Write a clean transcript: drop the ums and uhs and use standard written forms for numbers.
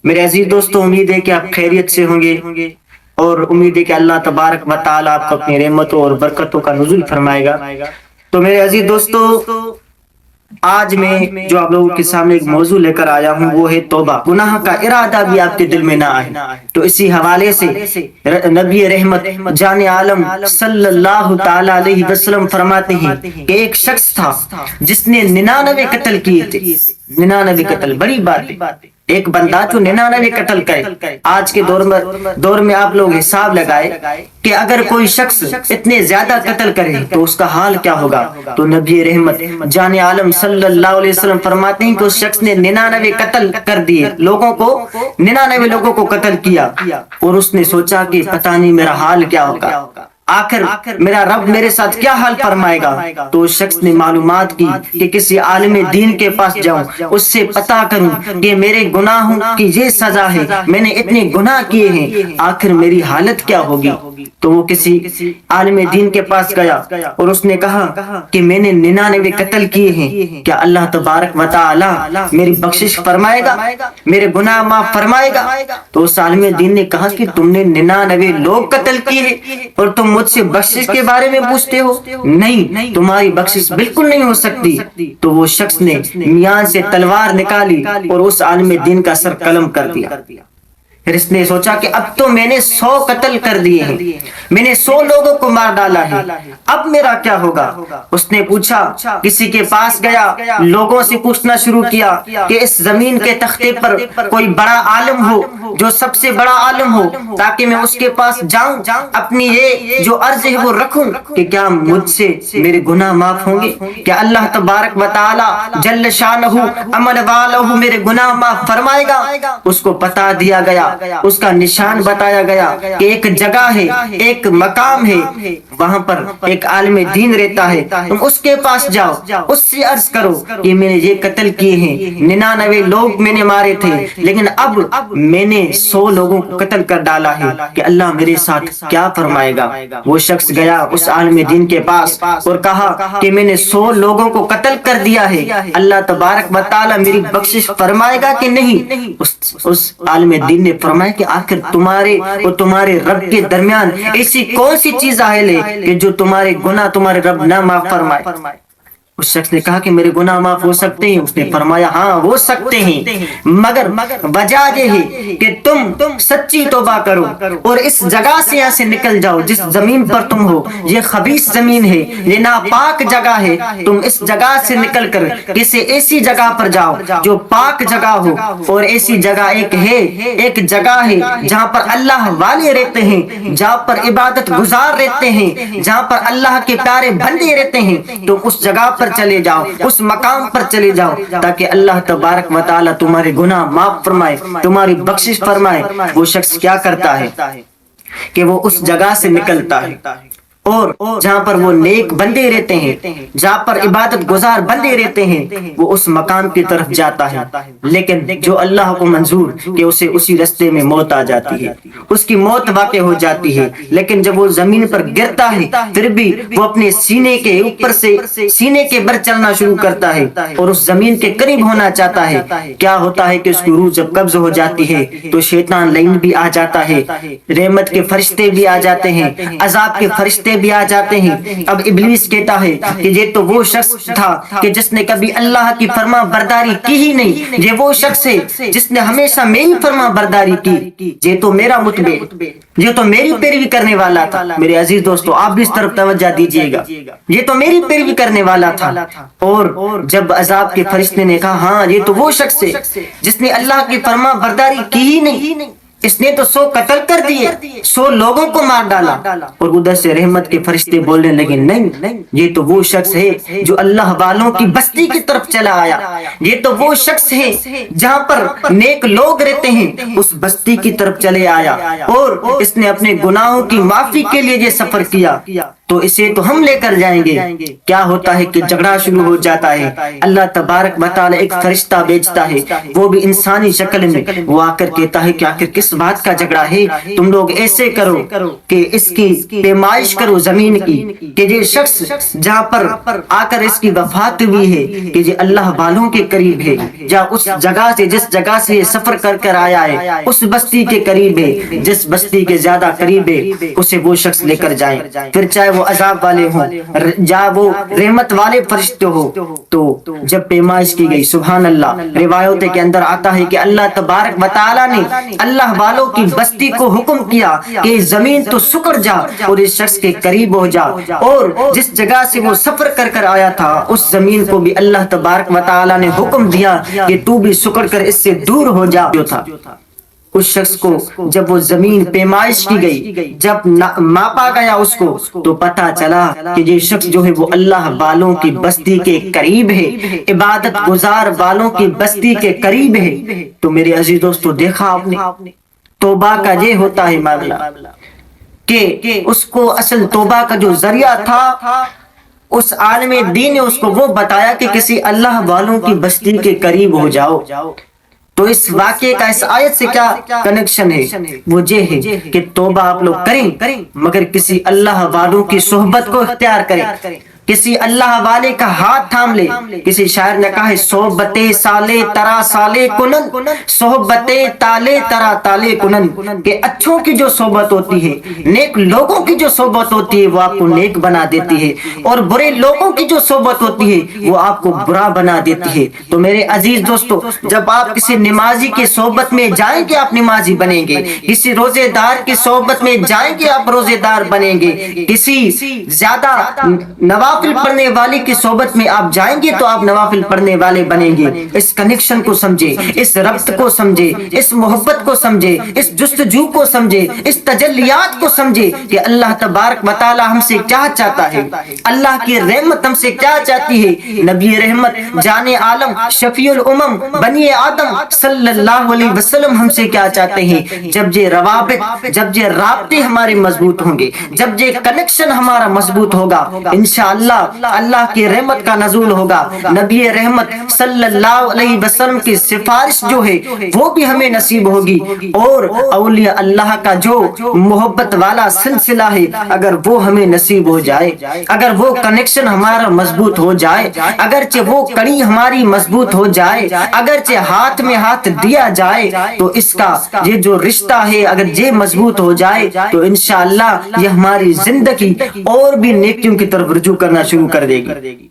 میرے عزیز دوستوں، امید ہے کہ آپ خیریت سے ہوں گے اور امید ہے کہ اللہ تبارک و تعالیٰ آپ کو اپنی رحمتوں اور برکتوں کا نزول فرمائے گا۔ تو میرے عزیز دوستوں، آج میں جو آپ لوگوں کے سامنے ایک موضوع لے کر آیا ہوں وہ ہے توبہ۔ گناہ کا ارادہ بھی آپ کے دل میں نہ آئے۔ تو اسی حوالے سے نبی رحمت جان عالم صلی اللہ تعالی علیہ وسلم فرماتے ہیں کہ ایک شخص تھا جس نے 99 قتل کیے تھے۔ 99 قتل بڑی بات ہے، ایک بندہ جو 99 قتل کرے۔ آج کے دور میں آپ لوگ حساب لگائے کہ اگر کوئی شخص اتنے زیادہ قتل کرے تو اس کا حال کیا ہوگا۔ تو نبی رحمت جان عالم صلی اللہ علیہ وسلم فرماتے ہیں کہ اس شخص نے 99 قتل کر دیے، 99 لوگوں کو قتل کیا، اور اس نے سوچا کہ پتہ نہیں میرا حال کیا ہوگا، آخر میرا رب میرے ساتھ کیا حال فرمائے گا۔ تو اس شخص نے معلومات کی کہ کسی عالم دین کے پاس جاؤں، اس سے پتہ کروں کہ میرے گناہوں کی یہ سزا ہے، میں نے اتنے گناہ کیے ہیں، آخر میری حالت کیا ہوگی۔ تو وہ کسی عالم دین کے پاس گیا اور اس نے کہا کہ میں نے 99 قتل کیے ہیں، کیا اللہ تبارک و تعالی میری بخشش فرمائے گا، میرے گناہ معاف فرمائے گا۔ تو اس عالم دین نے کہا کہ تم نے 99 لوگ قتل کیے ہیں اور تم مجھ سے بخشش کے بارے میں پوچھتے ہو؟ نہیں، تمہاری بخشش بالکل نہیں ہو سکتی۔ تو وہ شخص نے میان سے تلوار نکالی اور اس عالم دین کا سر قلم کر دیا۔ پھر اس نے سوچا کہ اب تو میں نے 100 قتل کر دیے ہیں، میں نے 100 لوگوں کو مار ڈالا ہے، اب میرا کیا ہوگا۔ اس نے پوچھا، کسی کے پاس گیا، لوگوں سے پوچھنا شروع کیا کہ اس زمین کے تختے پر کوئی بڑا عالم ہو، جو سب سے بڑا عالم ہو، تاکہ میں اس کے پاس جاؤں، اپنی یہ جو عرض ہے وہ رکھوں کہ کیا مجھ سے میرے گناہ معاف ہوں گے، کیا اللہ تبارک و تعالی جل شانہ عمل والہ میرے گناہ معاف فرمائے گا۔ اس کو بتا دیا گیا، اس کا نشان بتایا گیا کہ ایک جگہ ہے، ایک مقام ہے، وہاں پر ایک عالم دین رہتا ہے، تم اس کے پاس جاؤ، اس سے عرض کرو کہ میں نے یہ قتل کیے ہیں، 99 لوگ میں نے مارے تھے، لیکن اب میں نے 100 لوگوں کو قتل کر ڈالا ہے، کہ اللہ میرے ساتھ کیا فرمائے گا۔ وہ شخص گیا اس عالم دین کے پاس اور کہا کہ میں نے 100 لوگوں کو قتل کر دیا ہے، اللہ تبارک و تعالی میری بخشش فرمائے گا کہ نہیں۔ اس عالم دین نے فرمایا کہ آخر تمہارے اور تمہارے رب کے درمیان ایسی کون سی چیز حائل ہے کہ جو تمہارے گناہ تمہارے رب نہ معاف فرمائے۔ اس شخص نے کہا کہ میرے گناہ معاف ہو سکتے ہیں۔ اس نے فرمایا ہاں ہو سکتے ہیں، مگر وجہ یہ ہے کہ تم سچی توبہ کرو اور اس جگہ سے یہاں سے نکل جاؤ جس زمین پر تم ہو۔ یہ خبیث زمین ہے، یہ ناپاک جگہ ہے، تم اس جگہ سے نکل کر کسی ایسی جگہ پر جاؤ جو پاک جگہ ہو۔ اور ایسی جگہ ایک جگہ ہے جہاں پر اللہ والے رہتے ہیں، جہاں پر عبادت گزار رہتے ہیں، جہاں پر اللہ کے پیارے بندے رہتے ہیں۔ تم اس جگہ پر چلے جاؤ، اس مقام پر چلے جاؤ، تاکہ اللہ تبارک و تعالی تمہارے گناہ معاف فرمائے، تمہاری بخشش فرمائے۔ وہ شخص کیا کرتا ہے کہ وہ اس جگہ سے نکلتا ہے اور جہاں پر وہ نیک بندے رہتے ہیں، جہاں پر عبادت گزار بندے رہتے ہیں، وہ اس مقام کی طرف جاتا ہے۔ لیکن جو اللہ کو منظور کہ اسے اسی رستے میں موت آ جاتی ہے، اس کی موت واقع ہو جاتی ہے۔ لیکن جب وہ زمین پر گرتا ہے پھر بھی وہ اپنے سینے کے اوپر سے سینے کے بر چلنا شروع کرتا ہے اور اس زمین کے قریب ہونا چاہتا ہے۔ کیا ہوتا ہے کہ اس کی روح جب قبض ہو جاتی ہے تو شیطان لعین بھی آ جاتا ہے، رحمت کے فرشتے بھی آ جاتے ہیں، عذاب کے فرشتے بھی آ جاتے ہیں۔ اب ابلیس کہتا ہے کہ یہ تو وہ شخص تھا کہ جس نے کبھی اللہ کی فرما برداری کی ہی نہیں، یہ وہ شخص ہے جس نے ہمیشہ میری فرما برداری کی، یہ تو میرا متبع، یہ تو میری پیروی کرنے والا تھا۔ میرے عزیز دوستو، آپ بھی اس طرف توجہ دیجئے گا، یہ تو میری پیروی کرنے والا تھا۔ اور جب عذاب کے فرشتے نے کہا ہاں یہ تو وہ شخص ہے جس نے اللہ کی فرما برداری کی ہی نہیں، اس نے تو 100 قتل کر دیے، 100 لوگوں کو مار ڈالا۔ اور ادھر سے رحمت کے فرشتے بولنے لگے نہیں، یہ تو وہ شخص ہے جو اللہ والوں کی بستی کی طرف چلا آیا، یہ تو وہ شخص ہے جہاں پر نیک لوگ رہتے ہیں، اس بستی کی طرف چلے آیا اور اس نے اپنے گناہوں کی معافی کے لیے یہ سفر کیا۔ تو اسے تو ہم لے کر جائیں گے. کیا ہوتا ہے کہ جھگڑا شروع ہو جاتا ہے. اللہ تبارک و تعالی ایک فرشتہ بھیجتا ہے, وہ بھی انسانی شکل میں. وہ آ کر کہتا ہے کہ آخر کس بات کا جھگڑا ہے, تم لوگ ایسے کرو کہ اس کی پیمائش کرو زمین کی, کہ یہ شخص جہاں پر آ کر اس کی وفات ہوئی ہے کہ یہ اللہ والوں کے قریب ہے, یا اس جگہ سے جس جگہ سے یہ سفر کر کر آیا ہے اس بستی کے قریب ہے, جس بستی کے زیادہ قریب ہے اسے وہ شخص لے کر جائیں. پھر چاہے وہ عذاب والے ہوں یا وہ رحمت والے فرشتے ہو. تو جب پیمائش کی گئی, سبحان اللہ, روایتوں کے اندر آتا ہے کہ اللہ تبارک و تعالی نے اللہ والوں کی بستی کو حکم کیا کہ زمین تو سکڑ جا اور اس شخص کے قریب ہو جا, اور جس جگہ سے وہ سفر کر کر آیا تھا اس زمین کو بھی اللہ تبارک و تعالی نے حکم دیا کہ تو بھی سکڑ کر اس سے دور ہو جا. جو تھا اس شخص کو جب وہ زمین پیمائش کی گئی, جب ماپا گیا اس کو, تو پتا چلا کہ یہ شخص جو ہے وہ اللہ والوں کی بستی کے قریب ہے, عبادت گزار والوں کی بستی کے قریب ہے. تو میرے عزیز دوستو, دیکھا آپ نے توبہ کا یہ ہوتا ہے معاملہ کہ اس کو اصل توبہ کا جو ذریعہ تھا اس عالم دین نے اس کو وہ بتایا کہ کسی اللہ والوں کی بستی کے قریب ہو جاؤ. تو اس واقعے کا اس آیت سے کیا کنیکشن ہے؟ وہ یہ ہے کہ توبہ آپ لوگ کریں مگر کسی اللہ والوں کی صحبت کو اختیار کریں, کسی اللہ والے کا ہاتھ تھام لے. کسی شاعر نے کہا ہے صحبت سالے ترا سالے کنن, صحبت تالے ترا تالے کنن, کہ اچھوں کی جو صحبت ہوتی ہے, نیک لوگوں کی جو صحبت ہوتی ہے وہ آپ کو نیک بنا دیتی ہے, اور برے لوگوں کی جو صحبت ہوتی ہے وہ آپ کو برا بنا دیتی ہے. تو میرے عزیز دوستو, جب آپ کسی نمازی کی صحبت میں جائیں گے آپ نمازی بنیں گے, کسی روزے دار کی صحبت میں جائیں گے آپ روزے دار بنیں گے, کسی زیادہ نوافل پڑھنے والے کی صحبت میں آپ جائیں گے تو آپ نوافل پڑھنے والے بنیں گے. اس کنیکشن کو سمجھے, اس ربط کو سمجھے, اس محبت کو سمجھے, اس جستجو کو سمجھے, اس تجلیات کو سمجھے کہ اللہ تبارک و تعالی ہم سے کیا چاہتا ہے, اللہ کی رحمت ہم سے کیا چاہتی ہے. نبی رحمت جان عالم شفیع الامم بنی آدم صلی اللہ علیہ وسلم ہم سے کیا چاہتے ہیں. جب یہ روابط, جب یہ رابطے ہمارے مضبوط ہوں گے, جب یہ کنیکشن ہمارا مضبوط ہوگا, انشاءاللہ اللہ کی رحمت کا نزول ہوگا. نبی رحمت صلی اللہ علیہ وسلم کی سفارش جو ہے وہ بھی ہمیں نصیب ہوگی, اور اولیاء اللہ کا جو محبت والا سلسلہ ہے اگر وہ ہمیں نصیب ہو جائے, اگر وہ کنیکشن ہمارا مضبوط ہو جائے, اگرچہ وہ کڑی ہماری مضبوط ہو جائے, اگرچہ ہاتھ میں ہاتھ دیا جائے, تو اس کا یہ جو رشتہ ہے اگر یہ مضبوط ہو جائے تو انشاءاللہ یہ ہماری زندگی اور بھی نیکیوں کی طرف رجوع کرنا شروع کر دے گی.